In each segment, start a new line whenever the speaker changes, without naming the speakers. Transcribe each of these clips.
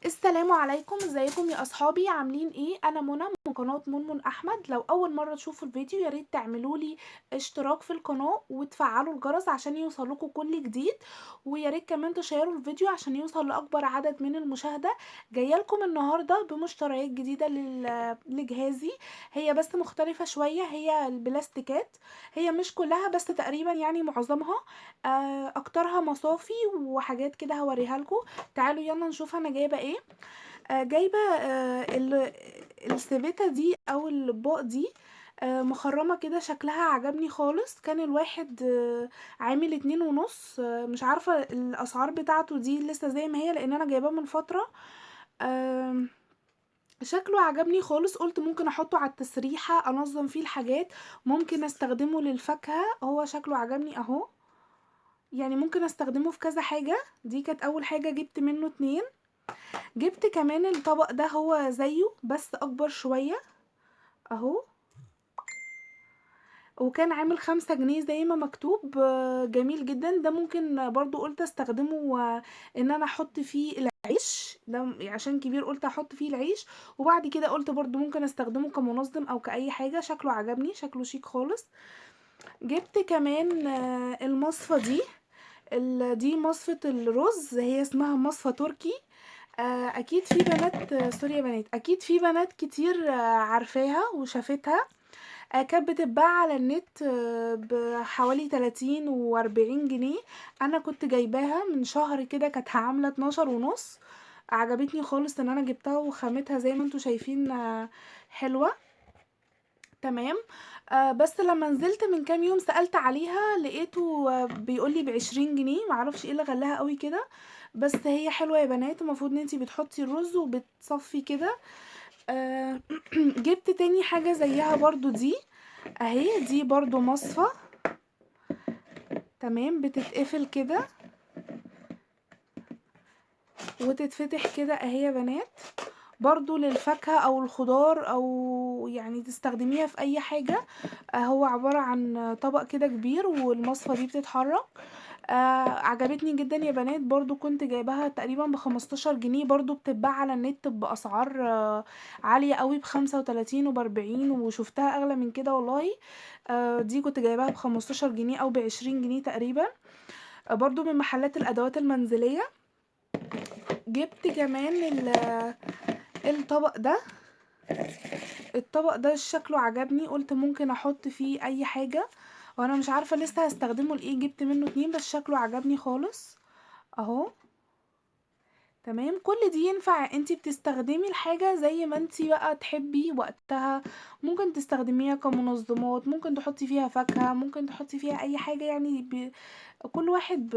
السلام عليكم، ازيكم يا اصحابي؟ عاملين ايه؟ انا منى من قناه منمن احمد. لو اول مره تشوفوا الفيديو يا ريت تعملوا لي اشتراك في القناه وتفعلوا الجرس عشان يوصلكم كل جديد، ويا ريت كمان تشيروا الفيديو عشان يوصل لاكبر عدد من المشاهده. جايه لكم النهارده بمشتريات جديده لجهازي. هي بس مختلفه شويه، هي البلاستيكات. هي مش كلها بس تقريبا يعني معظمها. اكترها مصافي وحاجات كده هوريها لكم. تعالوا يلا نشوف انا جايبه ايه. جايبه السبيته دي او الاطباق دي. مخرمه كده، شكلها عجبني خالص. كان الواحد عامل 2.5. مش عارفه الاسعار بتاعته دي لسه زي ما هي لان انا جايباه من فتره. آم، شكله عجبني خالص، قلت ممكن احطه على التسريحه انظم فيه الحاجات. ممكن استخدمه للفاكهه، هو شكله عجبني اهو. يعني ممكن استخدمه في كذا حاجة. دي كانت اول حاجة، جبت منه 2. جبت كمان الطبق ده، هو زيه بس اكبر شوية اهو. وكان عامل 5 جنيه زي ما مكتوب. جميل جدا ده. ممكن برضو قلت استخدمه ان انا احط فيه العيش ده عشان كبير، قلت احط فيه العيش. وبعد كده قلت برضو ممكن استخدمه كمنظم او كأي حاجة. شكله عجبني، شكله شيك خالص. جبت كمان المصفى دي. دي مصفة الرز، هي اسمها مصفى تركي. اكيد في بنات، سوري يا بنات، اكيد في بنات كتير عارفاها وشافتها. كانت بتتباع على النت بحوالي 30 و40 جنيه. انا كنت جايباها من شهر كده، كانت عاملة 12 ونص. عجبتني خالص ان انا جبتها، وخامتها زي ما انتوا شايفين حلوة. تمام. بس لما نزلت من كام يوم سألت عليها، لقيته بيقولي ب20 جنيه. معرفش ايه اللي غلاها قوي كده. بس هي حلوة يا بنات. المفروض ان انتي بتحطي الرز وبتصفي كده. آه، جبت تاني حاجة زيها برضو دي اهي. دي برضو مصفى. تمام، بتتقفل كده وتتفتح كده اهي يا بنات. برضو للفاكهة او الخضار، او يعني تستخدميها في اي حاجة. هو عبارة عن طبق كده كبير، والمصفى دي بتتحرك. عجبتني جدا يا بنات. برضو كنت جايباها تقريبا ب15 جنيه. برضو بتتباع على النت بأسعار عالية قوي، ب35 و40، وشفتها اغلى من كده والله. دي كنت جايباها ب15 جنيه او ب20 جنيه تقريبا. برضو من محلات الادوات المنزلية. جبت كمان الطبق ده. الطبق ده شكله عجبني، قلت ممكن احط فيه اي حاجة. وانا مش عارفة لسه هستخدمه لايه. جبت منه 2 بس شكله عجبني خالص اهو. تمام، كل دي ينفع انتي بتستخدمي الحاجة زي ما انتي بقى تحبي وقتها. ممكن تستخدميها كمنظمات، ممكن تحطي فيها فاكهة، ممكن تحطي فيها اي حاجة يعني كل واحد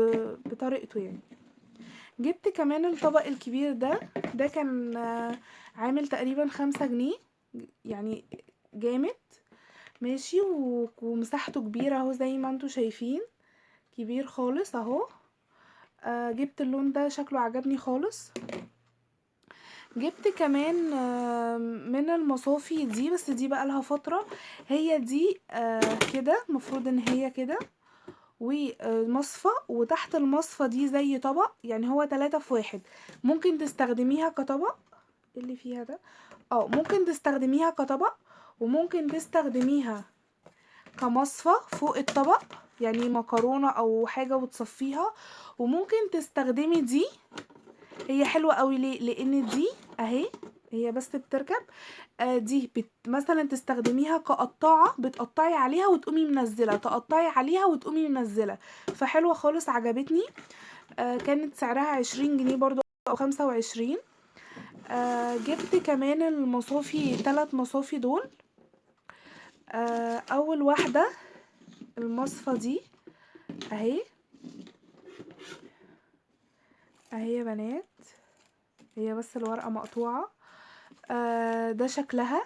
بطريقته يعني. جبت كمان الطبق الكبير ده. ده كان عامل تقريبا 5 جنيه. يعني جامد. ماشي، ومساحته كبيرة اهو زي ما انتوا شايفين. كبير خالص اهو. جبت اللون ده، شكله عجبني خالص. جبت كمان من المصافي دي، بس دي بقى لها فترة. هي دي كده، المفروض ان هي كده. ومصفى، وتحت المصفى دي زي طبق، يعني هو 3 في 1. ممكن تستخدميها كطبق. إيه اللي فيها ده؟ ممكن تستخدميها كطبق، وممكن تستخدميها كمصفى فوق الطبق، يعني مكرونة او حاجة وتصفيها. وممكن تستخدمي دي. هي حلوة قوي ليه؟ لان دي اهي، هي بس بتركب. دي مثلا تستخدميها كقطاعة، بتقطعي عليها وتقومي منزلة، تقطعي عليها وتقومي منزلة. فحلوة خالص، عجبتني. كانت سعرها 20 جنيه برضو او 25. جبت كمان المصافي، 3 مصافي دول. اول واحدة المصفى دي اهي. اهي يا بنات، هي بس الورقة مقطوعة. ده شكلها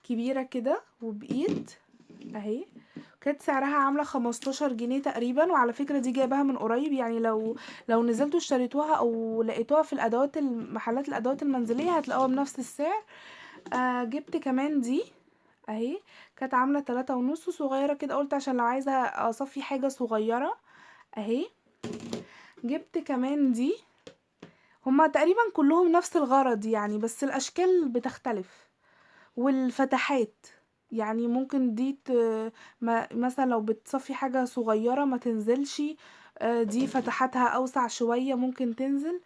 كبيرة كده وبإيد اهي. كانت سعرها عاملة 15 جنيه تقريبا. وعلى فكرة دي جايباها من قريب، يعني لو نزلتوا اشتريتوها او لقيتوها في الادوات محلات الادوات المنزلية هتلاقوها بنفس السعر. جبت كمان دي اهي. كانت عاملة 3.5، صغيرة كده، قلت عشان لو عايزة اصفي حاجة صغيرة اهي. جبت كمان دي. هما تقريبا كلهم نفس الغرض يعني، بس الاشكال بتختلف والفتحات. يعني ممكن دي ما مثلا لو بتصفي حاجة صغيرة ما تنزلش، دي فتحاتها اوسع شوية ممكن تنزل.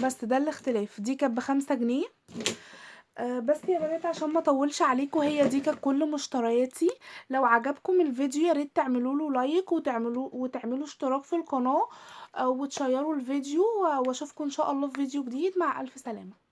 بس ده الاختلاف. دي كانت ب5 جنيه. بس يا بنات عشان ما اطولش عليكم، هي دي كانت كل مشترياتي. لو عجبكم الفيديو يا ريت تعملوا له لايك وتعملوا اشتراك في القناة، وتشيروا الفيديو. واشوفكم ان شاء الله في فيديو جديد. مع الف سلامة.